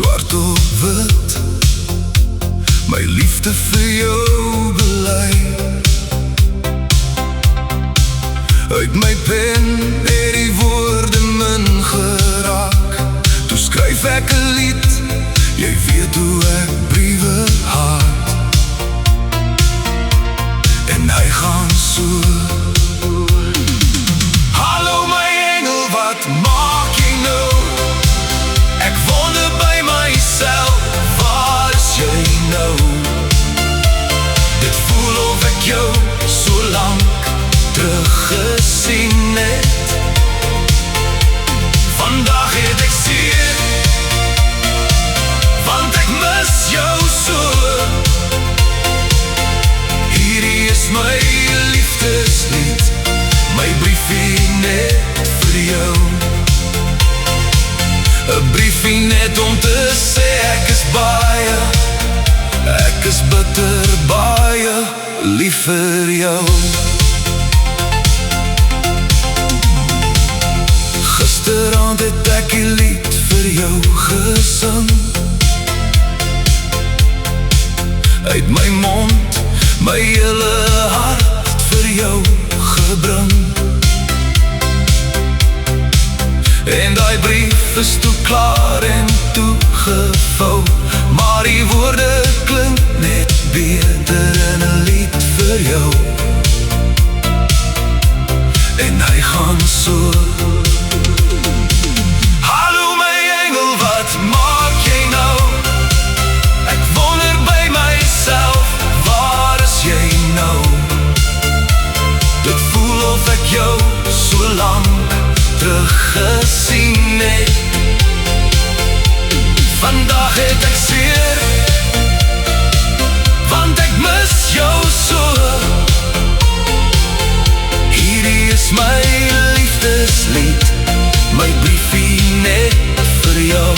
Swart of wit, my liefde vir jou bely. Uit my pen het die woorde min geraak. Toe skryf ek 'n lied, jy weet hoe ek briewe haat. En hy gaan so: hallo my engel, wat maak jy nou? Ek wonder by myself, waar is jy nou? Dit voel of ek jou so lank teruggesien het. Vandag het ek seer, want ek mis jou so. Hierdie is my liefdeslied, my briefie net vir jou. 'n briefie net om te sê ek is bitter baie lief vir jou. Gisterand het ek die lied vir jou gesing. Uit my mond, my hele hart vir jou gebring. En die brief is toe klaar en toegevou, maar die woorde klink net beter in 'n lied vir jou. En hy gaan so: hallo my engel, wat maak jy nou? Ek wonder by myself, waar is jy nou? Dit voel of ek jou so lank teruggesien het. Vandag het ek seer, want ek mis jou so. Hierdie is my liefdeslied, my briefie net vir jou.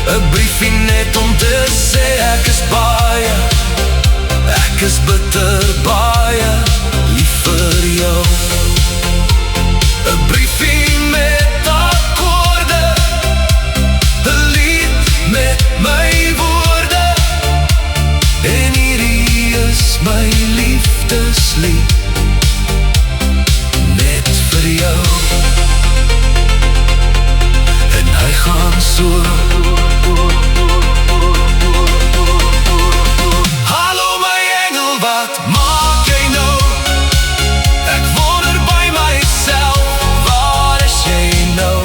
'n briefie net om te sê ek is bitter baie lief vir jou. 'n briefie met akkoorde, 'n lied met my woorde. En hierdie is my liefdeslied, net vir jou. En hy gaan so: hallo my engel, wat maak jy nou? Ek wonder by myself, waar is jy nou?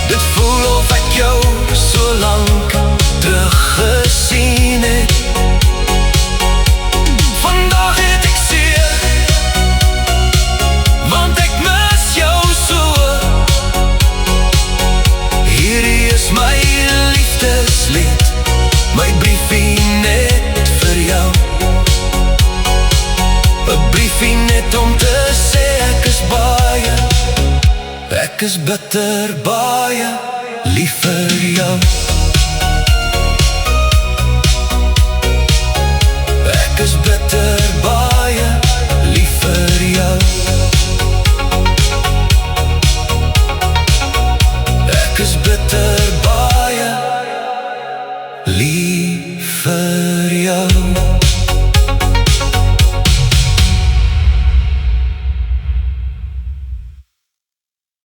Dit voel of ek jou so lank teruggesien het. Vandag het ek seer, want ek mis jou so. Hierdie is my liefdeslied, my briefie net vir jou. 'n briefie net om te sê ek is bitter baie lief vir jou. Ek is bitter baie lief vir jou. Ek is bitter